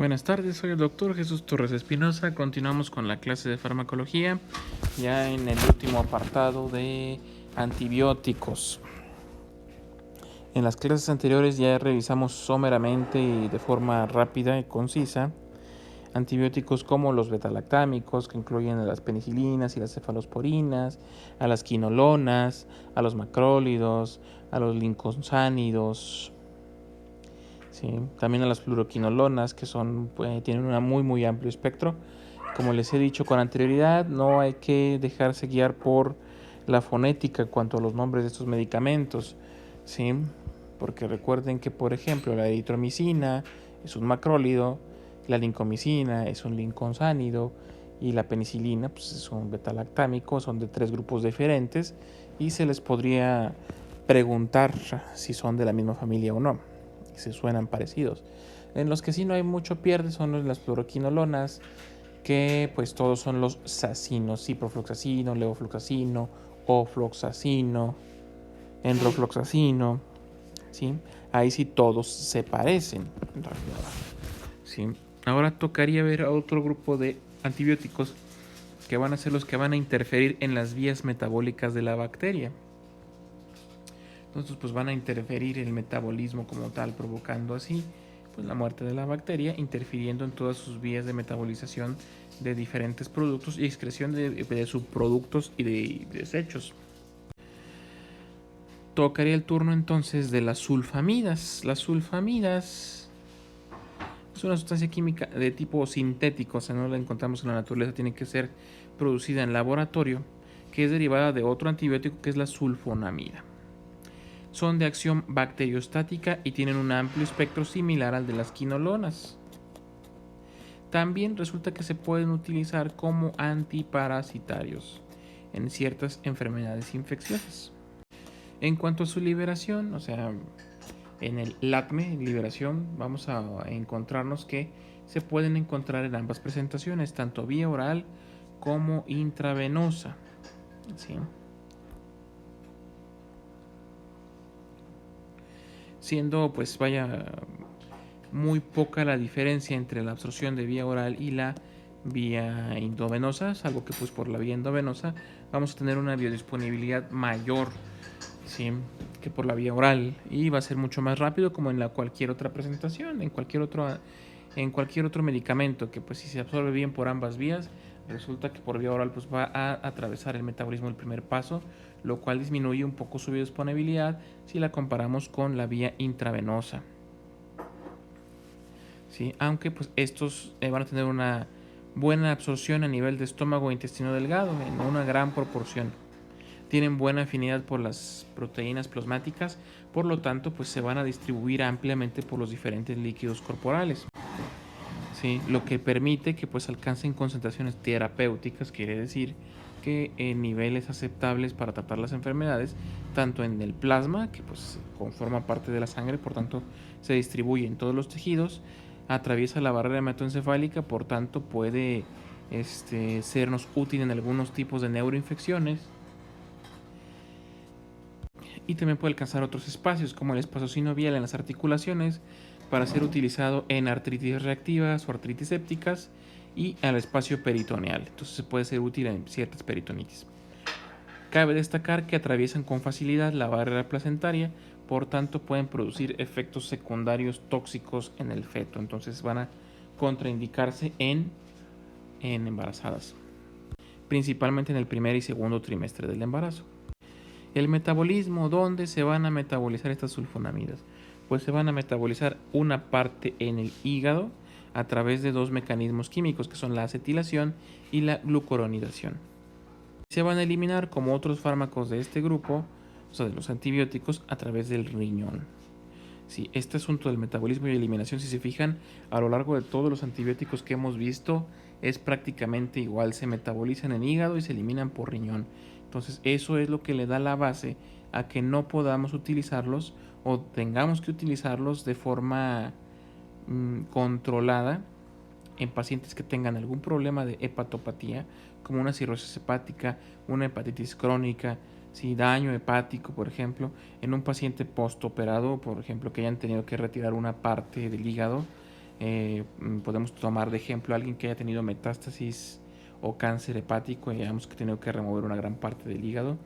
Buenas tardes, soy el doctor Jesús Torres Espinosa. Continuamos con la clase de farmacología, ya en el último apartado de antibióticos. En las clases anteriores ya revisamos someramente y de forma rápida y concisa antibióticos como los betalactámicos, que incluyen a las penicilinas y las cefalosporinas, a las quinolonas, a los macrólidos, a los lincosánidos. Sí, también a las fluoroquinolonas, que tienen un muy amplio espectro. Como les he dicho con anterioridad, no hay que dejarse guiar por la fonética en cuanto a los nombres de estos medicamentos, ¿sí? Porque recuerden que, por ejemplo, la eritromicina es un macrólido, la lincomicina es un lincosánido y la penicilina pues, es un betalactámico, son de 3 grupos diferentes y se les podría preguntar si son de la misma familia o no, se suenan parecidos. En los que sí no hay mucho pierde son las fluoroquinolonas, que pues todos son los sacinos, ciprofloxacino, levofloxacino, ofloxacino, enrofloxacino, ¿sí? Ahí sí todos se parecen, en realidad, ¿sí? Ahora tocaría ver a otro grupo de antibióticos que van a ser los que van a interferir en las vías metabólicas de la bacteria. Entonces pues van a interferir el metabolismo como tal, provocando así pues la muerte de la bacteria, interfiriendo en todas sus vías de metabolización de diferentes productos y excreción de subproductos y de desechos. Tocaría el turno entonces de las sulfamidas. Las sulfamidas es una sustancia química de tipo sintético, o sea, no la encontramos en la naturaleza, tiene que ser producida en laboratorio, que es derivada de otro antibiótico que es la sulfonamida. Son de acción bacteriostática y tienen un amplio espectro similar al de las quinolonas. También resulta que se pueden utilizar como antiparasitarios en ciertas enfermedades infecciosas. En cuanto a su liberación, o sea, en el LATME, liberación, vamos a encontrarnos que se pueden encontrar en ambas presentaciones, tanto vía oral como intravenosa, ¿sí? Siendo pues muy poca la diferencia entre la absorción de vía oral y la vía endovenosa, salvo que pues por la vía endovenosa vamos a tener una biodisponibilidad mayor, ¿sí?, que por la vía oral, y va a ser mucho más rápido como en cualquier otra presentación, en cualquier otro medicamento, que pues si se absorbe bien por ambas vías, resulta que por vía oral pues va a atravesar el metabolismo del primer paso, lo cual disminuye un poco su biodisponibilidad si la comparamos con la vía intravenosa, ¿sí? Aunque pues estos van a tener una buena absorción a nivel de estómago e intestino delgado en una gran proporción. Tienen buena afinidad por las proteínas plasmáticas, por lo tanto pues se van a distribuir ampliamente por los diferentes líquidos corporales, ¿sí? Lo que permite que pues alcancen concentraciones terapéuticas, quiere decir que en niveles aceptables para tratar las enfermedades, tanto en el plasma, que pues conforma parte de la sangre, por tanto se distribuye en todos los tejidos, atraviesa la barrera hematoencefálica, por tanto puede sernos útil en algunos tipos de neuroinfecciones, y también puede alcanzar otros espacios como el espacio sinovial en las articulaciones para ser utilizado en artritis reactivas o artritis sépticas, y al espacio peritoneal, entonces puede ser útil en ciertas peritonitis. Cabe destacar que atraviesan con facilidad la barrera placentaria, por tanto pueden producir efectos secundarios tóxicos en el feto, entonces van a contraindicarse en embarazadas, principalmente en el primer y segundo trimestre del embarazo. El metabolismo, ¿dónde se van a metabolizar estas sulfonamidas? Pues se van a metabolizar una parte en el hígado a través de dos mecanismos químicos, que son la acetilación y la glucuronidación. Se van a eliminar, como otros fármacos de este grupo, o sea, de los antibióticos, a través del riñón. Sí, este asunto del metabolismo y eliminación, si se fijan, a lo largo de todos los antibióticos que hemos visto, es prácticamente igual, se metabolizan en hígado y se eliminan por riñón. Entonces eso es lo que le da la base a que no podamos utilizarlos o tengamos que utilizarlos de forma controlada en pacientes que tengan algún problema de hepatopatía, como una cirrosis hepática, una hepatitis crónica, ¿sí?, daño hepático, por ejemplo, en un paciente postoperado, por ejemplo, que hayan tenido que retirar una parte del hígado, Podemos tomar de ejemplo a alguien que haya tenido metástasis o cáncer hepático y hayamos tenido que remover una gran parte del hígado,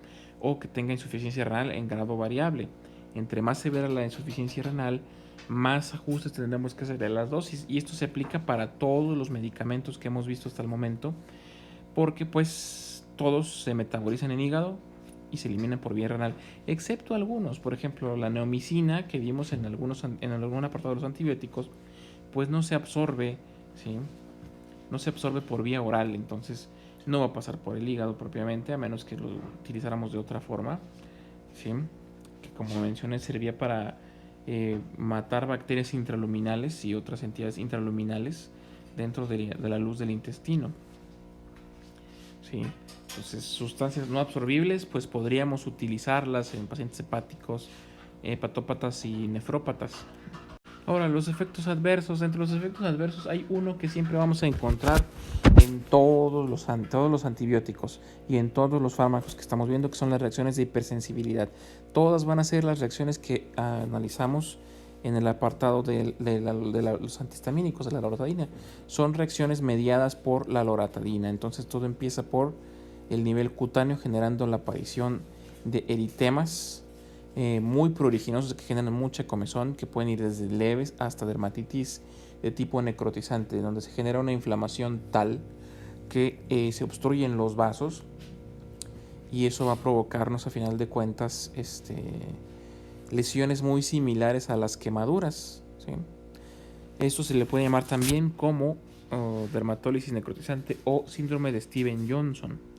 o que tenga insuficiencia renal en grado variable. Entre más severa la insuficiencia renal, más ajustes tendremos que hacer de las dosis, y esto se aplica para todos los medicamentos que hemos visto hasta el momento, porque pues todos se metabolizan en hígado y se eliminan por vía renal, excepto algunos. Por ejemplo, la neomicina que vimos en algún apartado de los antibióticos, pues no se absorbe, ¿sí? No se absorbe por vía oral, entonces no va a pasar por el hígado propiamente, a menos que lo utilizáramos de otra forma, ¿sí? Que como mencioné servía para matar bacterias intraluminales y otras entidades intraluminales dentro de la luz del intestino, ¿sí? Entonces, sustancias no absorbibles, pues podríamos utilizarlas en pacientes hepáticos, hepatópatas y nefrópatas. Ahora, los efectos adversos. Entre los efectos adversos hay uno que siempre vamos a encontrar en todos los antibióticos y en todos los fármacos que estamos viendo, que son las reacciones de hipersensibilidad. Todas van a ser las reacciones que analizamos en el apartado de los antihistamínicos, de la loratadina. Son reacciones mediadas por la loratadina. Entonces todo empieza por el nivel cutáneo, generando la aparición de eritemas muy pruriginosos que generan mucha comezón, que pueden ir desde leves hasta dermatitis de tipo necrotizante, donde se genera una inflamación tal que se obstruyen los vasos, y eso va a provocarnos a final de cuentas lesiones muy similares a las quemaduras, ¿sí? Esto se le puede llamar también como dermatólisis necrotizante o síndrome de Steven-Johnson.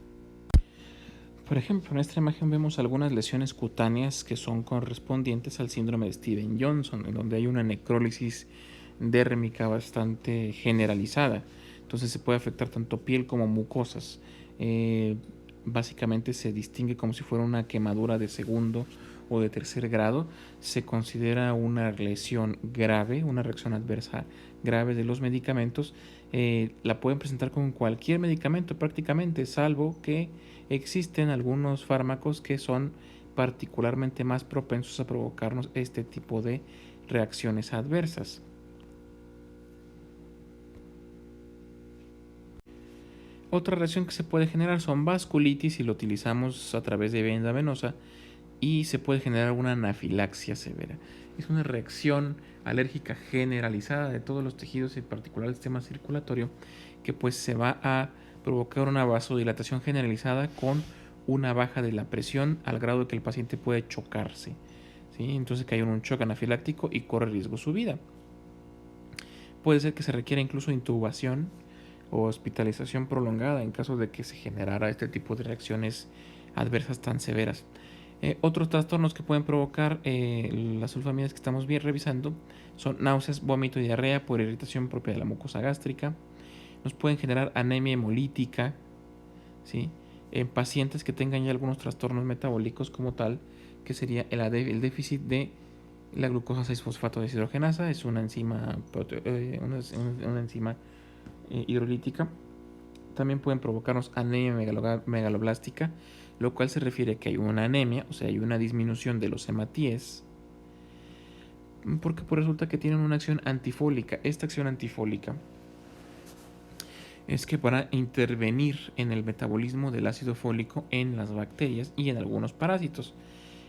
Por ejemplo, en esta imagen vemos algunas lesiones cutáneas que son correspondientes al síndrome de Steven-Johnson, en donde hay una necrólisis dérmica bastante generalizada. Entonces se puede afectar tanto piel como mucosas. Básicamente se distingue como si fuera una quemadura de segundo o de tercer grado. Se considera una lesión grave, una reacción adversa grave de los medicamentos. La pueden presentar con cualquier medicamento prácticamente, salvo que existen algunos fármacos que son particularmente más propensos a provocarnos este tipo de reacciones adversas. Otra reacción que se puede generar son vasculitis si lo utilizamos a través de vena venosa, y se puede generar una anafilaxia severa. Es una reacción alérgica generalizada de todos los tejidos, en particular el sistema circulatorio, que pues se va a provocar una vasodilatación generalizada con una baja de la presión al grado de que el paciente puede chocarse, ¿sí? Entonces cae en un choque anafiláctico y corre riesgo su vida. Puede ser que se requiera incluso intubación o hospitalización prolongada en caso de que se generara este tipo de reacciones adversas tan severas. Otros trastornos que pueden provocar las sulfamidas que estamos bien revisando son náuseas, vómito y diarrea por irritación propia de la mucosa gástrica. Nos pueden generar anemia hemolítica, ¿sí? En pacientes que tengan ya algunos trastornos metabólicos como tal, que sería el déficit de la glucosa 6-fosfato deshidrogenasa. Es una enzima, una enzima hidrolítica. También pueden provocarnos anemia megaloblástica, lo cual se refiere a que hay una anemia, o sea, hay una disminución de los hematíes, porque pues resulta que tienen una acción antifólica. Esta acción antifólica es que para intervenir en el metabolismo del ácido fólico en las bacterias y en algunos parásitos.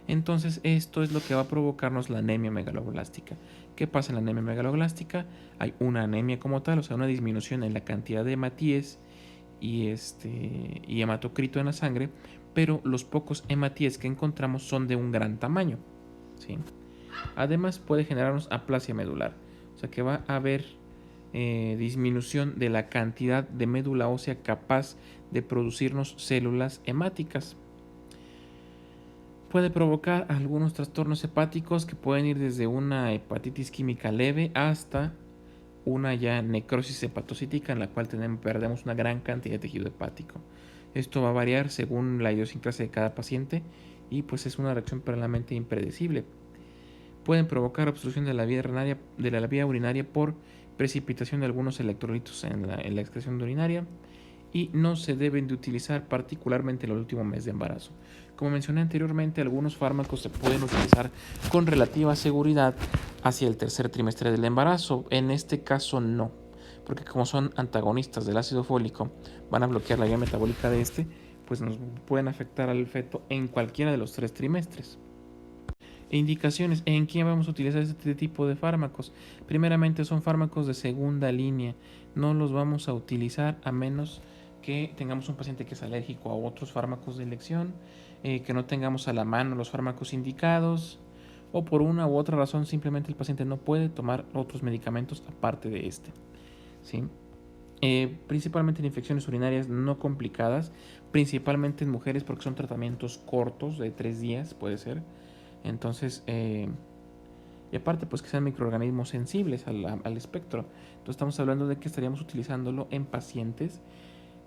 Entonces esto es lo que va a provocarnos la anemia megaloblástica. ¿Qué pasa en la anemia megaloblástica? Hay una anemia como tal, o sea, una disminución en la cantidad de hematíes y hematocrito en la sangre, pero los pocos hematíes que encontramos son de un gran tamaño, ¿sí? Además puede generarnos aplasia medular, o sea que va a haber disminución de la cantidad de médula ósea capaz de producirnos células hemáticas. Puede provocar algunos trastornos hepáticos que pueden ir desde una hepatitis química leve hasta una ya necrosis hepatocítica, en la cual perdemos una gran cantidad de tejido hepático. Esto va a variar según la idiosincrasia de cada paciente y pues es una reacción paralelamente impredecible. Pueden provocar obstrucción de la vía urinaria por precipitación de algunos electrolitos en la excreción urinaria, y no se deben de utilizar particularmente en el último mes de embarazo. Como mencioné anteriormente, algunos fármacos se pueden utilizar con relativa seguridad hacia el tercer trimestre del embarazo. En este caso no, porque como son antagonistas del ácido fólico, van a bloquear la vía metabólica de este, pues nos pueden afectar al feto en cualquiera de los 3 trimestres. Indicaciones: ¿en quién vamos a utilizar este tipo de fármacos? Primeramente son fármacos de segunda línea, no los vamos a utilizar a menos que tengamos un paciente que es alérgico a otros fármacos de elección, que no tengamos a la mano los fármacos indicados, o por una u otra razón simplemente el paciente no puede tomar otros medicamentos aparte de este, ¿sí? Principalmente en infecciones urinarias no complicadas, principalmente en mujeres porque son tratamientos cortos de 3 días, puede ser. Entonces, y aparte pues que sean microorganismos sensibles al espectro. Entonces estamos hablando de que estaríamos utilizándolo en pacientes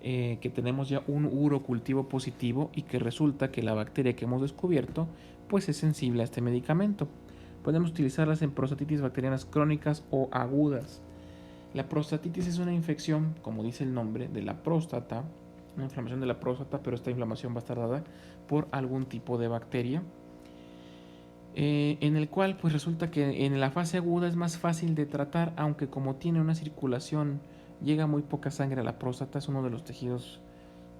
que tenemos ya un urocultivo positivo y que resulta que la bacteria que hemos descubierto pues es sensible a este medicamento. Podemos utilizarlas en prostatitis bacterianas crónicas o agudas. La prostatitis es una infección, como dice el nombre, de la próstata, una inflamación de la próstata, pero esta inflamación va a estar dada por algún tipo de bacteria, en el cual pues resulta que en la fase aguda es más fácil de tratar, aunque como tiene una circulación, llega muy poca sangre a la próstata, es uno de los tejidos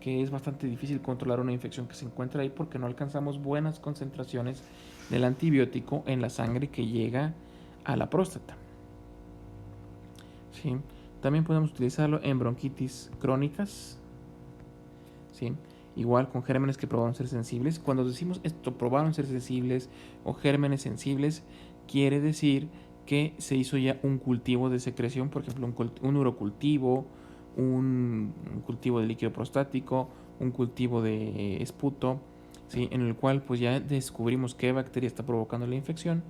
que es bastante difícil controlar una infección que se encuentra ahí porque no alcanzamos buenas concentraciones del antibiótico en la sangre que llega a la próstata. ¿Sí? También podemos utilizarlo en bronquitis crónicas, ¿sí? Igual con gérmenes que probaron ser sensibles. Cuando decimos esto, probaron ser sensibles o gérmenes sensibles, quiere decir que se hizo ya un cultivo de secreción, por ejemplo, un urocultivo, un cultivo de líquido prostático, un cultivo de esputo, ¿sí? En el cual pues ya descubrimos qué bacteria está provocando la infección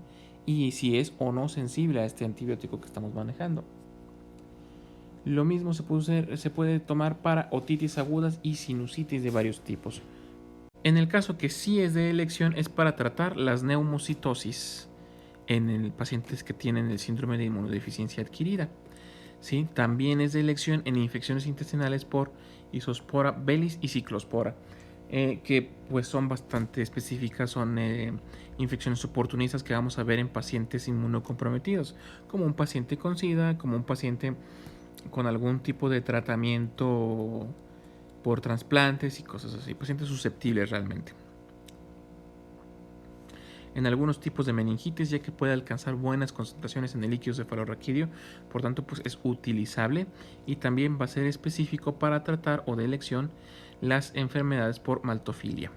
y si es o no sensible a este antibiótico que estamos manejando. Lo mismo se puede tomar para otitis agudas y sinusitis de varios tipos. En el caso que sí es de elección es para tratar las neumocitosis en pacientes que tienen el síndrome de inmunodeficiencia adquirida. ¿Sí? También es de elección en infecciones intestinales por Isospora bellis y Ciclospora, que pues son bastante específicas, son infecciones oportunistas que vamos a ver en pacientes inmunocomprometidos, como un paciente con SIDA, como un paciente con algún tipo de tratamiento por trasplantes y cosas así, pacientes susceptibles realmente. En algunos tipos de meningitis, ya que puede alcanzar buenas concentraciones en el líquido cefalorraquídeo, por tanto pues es utilizable y también va a ser específico para tratar o de elección las enfermedades por maltofilia.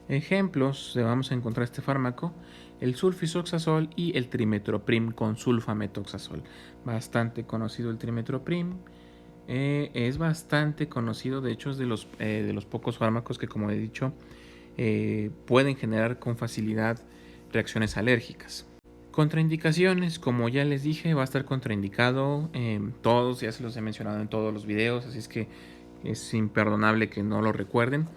Ejemplos de vamos a encontrar este fármaco: el sulfisoxazol y el trimetoprim con sulfametoxazol. Bastante conocido el trimetoprim, es bastante conocido, de hecho es de los pocos fármacos que, como he dicho, pueden generar con facilidad reacciones alérgicas. Contraindicaciones, como ya les dije, va a estar contraindicado, todos, ya se los he mencionado en todos los videos, así es que es imperdonable que no lo recuerden.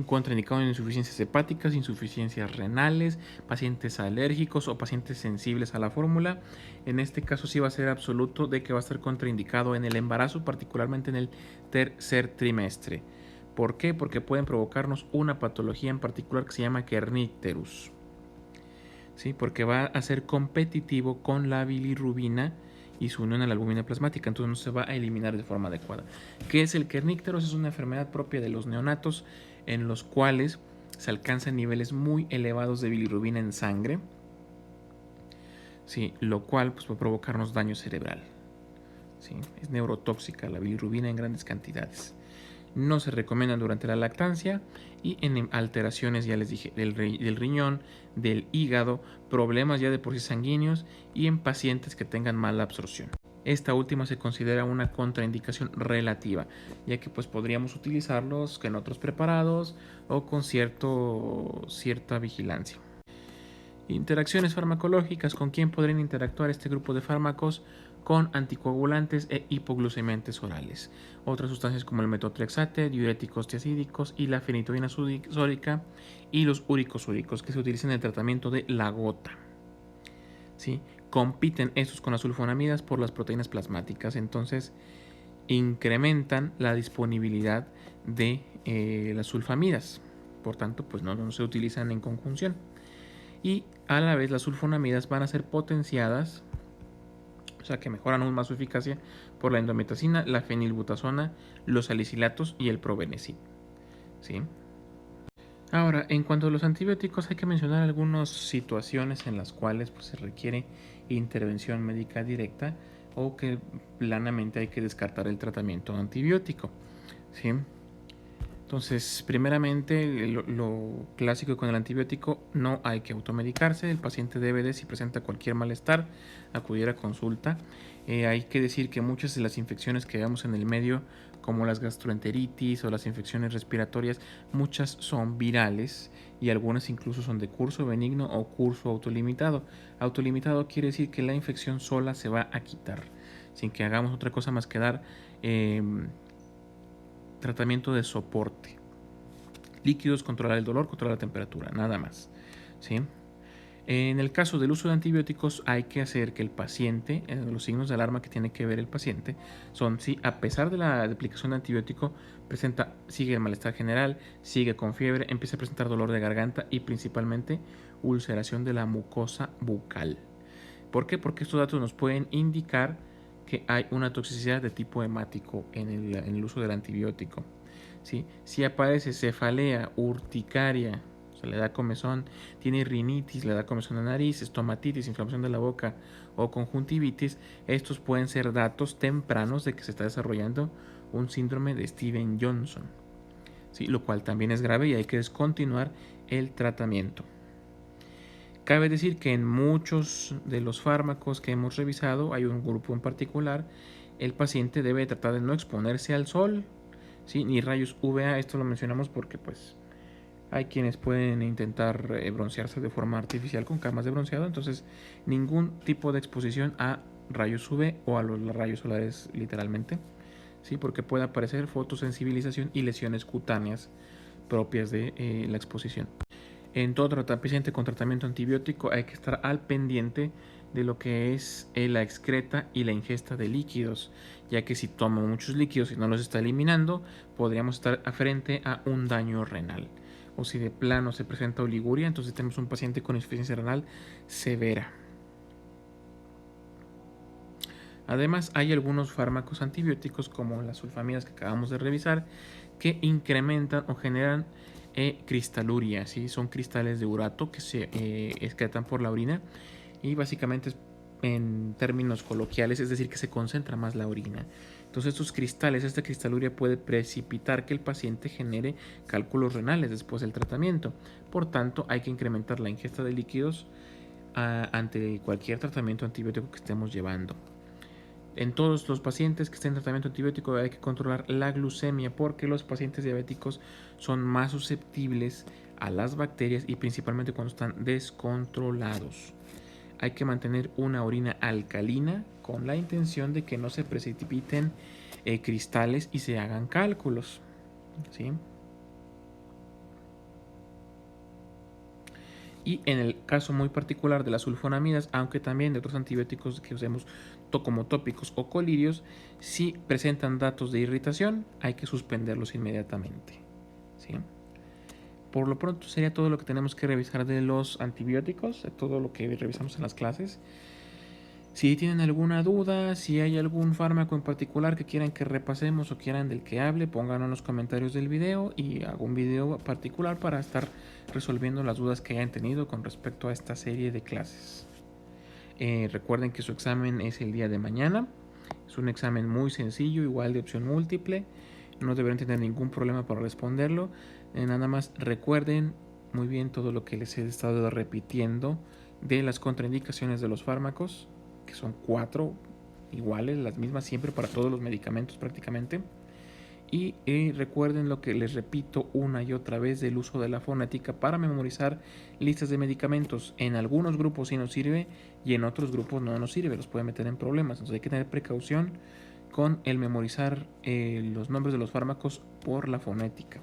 Contraindicado en insuficiencias hepáticas, insuficiencias renales, pacientes alérgicos o pacientes sensibles a la fórmula. En este caso sí va a ser absoluto de que va a estar contraindicado en el embarazo, particularmente en el tercer trimestre. ¿Por qué? Porque pueden provocarnos una patología en particular que se llama kernicterus, ¿sí? Porque va a ser competitivo con la bilirrubina y su unión a la albúmina plasmática, entonces no se va a eliminar de forma adecuada. ¿Qué es el kernicterus? Es una enfermedad propia de los neonatos en los cuales se alcanzan niveles muy elevados de bilirrubina en sangre, ¿sí? Lo cual pues, va a provocarnos daño cerebral, ¿sí? Es neurotóxica la bilirrubina en grandes cantidades. No se recomiendan durante la lactancia y en alteraciones, ya les dije, del riñón, del hígado, problemas ya de por sí sanguíneos y en pacientes que tengan mala absorción. Esta última se considera una contraindicación relativa, ya que pues podríamos utilizarlos en otros preparados o con cierta vigilancia. Interacciones farmacológicas: ¿con quién podrían interactuar este grupo de fármacos? Con anticoagulantes e hipoglucemiantes orales. Otras sustancias como el metotrexate, diuréticos tiacídicos y la fenitoína sódica y los úricos úricos que se utilizan en el tratamiento de la gota, ¿sí? Compiten estos con las sulfonamidas por las proteínas plasmáticas. Entonces, incrementan la disponibilidad de las sulfamidas. Por tanto, pues no se utilizan en conjunción. Y a la vez las sulfonamidas van a ser potenciadas, o sea que mejoran aún más su eficacia, por la indometacina, la fenilbutasona, los salicilatos y el probenecid. ¿Sí? Ahora, en cuanto a los antibióticos, hay que mencionar algunas situaciones en las cuales pues, se requiere intervención médica directa o que planamente hay que descartar el tratamiento antibiótico. ¿Sí? Entonces, primeramente, lo clásico con el antibiótico, no hay que automedicarse. El paciente debe de, si presenta cualquier malestar, acudir a consulta. Hay que decir que muchas de las infecciones que vemos en el medio, como las gastroenteritis o las infecciones respiratorias, muchas son virales y algunas incluso son de curso benigno o curso autolimitado. Autolimitado quiere decir que la infección sola se va a quitar, sin que hagamos otra cosa más que dar tratamiento de soporte. Líquidos, controlar el dolor, controlar la temperatura, nada más. ¿Sí? En el caso del uso de antibióticos hay que hacer que el paciente, los signos de alarma que tiene que ver el paciente son si a pesar de la aplicación de antibiótico sigue el malestar general, sigue con fiebre, empieza a presentar dolor de garganta y principalmente ulceración de la mucosa bucal. ¿Por qué? Porque estos datos nos pueden indicar que hay una toxicidad de tipo hemático en el uso del antibiótico. ¿Sí? Si aparece cefalea, urticaria, o sea, le da comezón, tiene rinitis, le da comezón de nariz, estomatitis, inflamación de la boca o conjuntivitis, estos pueden ser datos tempranos de que se está desarrollando un síndrome de Steven Johnson, ¿sí? Lo cual también es grave y hay que descontinuar el tratamiento. Cabe decir que en muchos de los fármacos que hemos revisado, hay un grupo en particular, el paciente debe tratar de no exponerse al sol, ¿sí? Ni rayos UVA. Esto lo mencionamos porque pues hay quienes pueden intentar broncearse de forma artificial con camas de bronceado, entonces ningún tipo de exposición a rayos UV o a los rayos solares literalmente, ¿sí? Porque puede aparecer fotosensibilización y lesiones cutáneas propias de la exposición. En todo paciente con tratamiento antibiótico hay que estar al pendiente de lo que es la excreta y la ingesta de líquidos, ya que si toma muchos líquidos y no los está eliminando, podríamos estar frente a un daño renal. O si de plano se presenta oliguria, entonces tenemos un paciente con insuficiencia renal severa. Además, hay algunos fármacos antibióticos como las sulfamidas que acabamos de revisar que incrementan o generan cristaluria, ¿sí? Son cristales de urato que se excretan por la orina y básicamente en términos coloquiales, es decir, que se concentra más la orina. Entonces estos cristales, esta cristaluria puede precipitar que el paciente genere cálculos renales después del tratamiento. Por tanto, hay que incrementar la ingesta de líquidos ante cualquier tratamiento antibiótico que estemos llevando. En todos los pacientes que estén en tratamiento antibiótico hay que controlar la glucemia porque los pacientes diabéticos son más susceptibles a las bacterias y principalmente cuando están descontrolados. Hay que mantener una orina alcalina con la intención de que no se precipiten cristales y se hagan cálculos, ¿sí? Y en el caso muy particular de las sulfonamidas, aunque también de otros antibióticos que usemos como tópicos o colirios, si presentan datos de irritación, hay que suspenderlos inmediatamente, ¿sí? Por lo pronto sería todo lo que tenemos que revisar de los antibióticos, de todo lo que revisamos en las clases. Si tienen alguna duda, si hay algún fármaco en particular que quieran que repasemos o quieran del que hable, pónganlo en los comentarios del video y hago un video particular para estar resolviendo las dudas que hayan tenido con respecto a esta serie de clases. Recuerden que su examen es el día de mañana. Es un examen muy sencillo, igual de opción múltiple. No deberán tener ningún problema para responderlo. Nada más recuerden muy bien todo lo que les he estado repitiendo de las contraindicaciones de los fármacos, que son 4 iguales, las mismas siempre para todos los medicamentos prácticamente. Y recuerden lo que les repito una y otra vez del uso de la fonética para memorizar listas de medicamentos. En algunos grupos sí nos sirve y en otros grupos no nos sirve, los puede meter en problemas. Entonces hay que tener precaución con el memorizar los nombres de los fármacos por la fonética.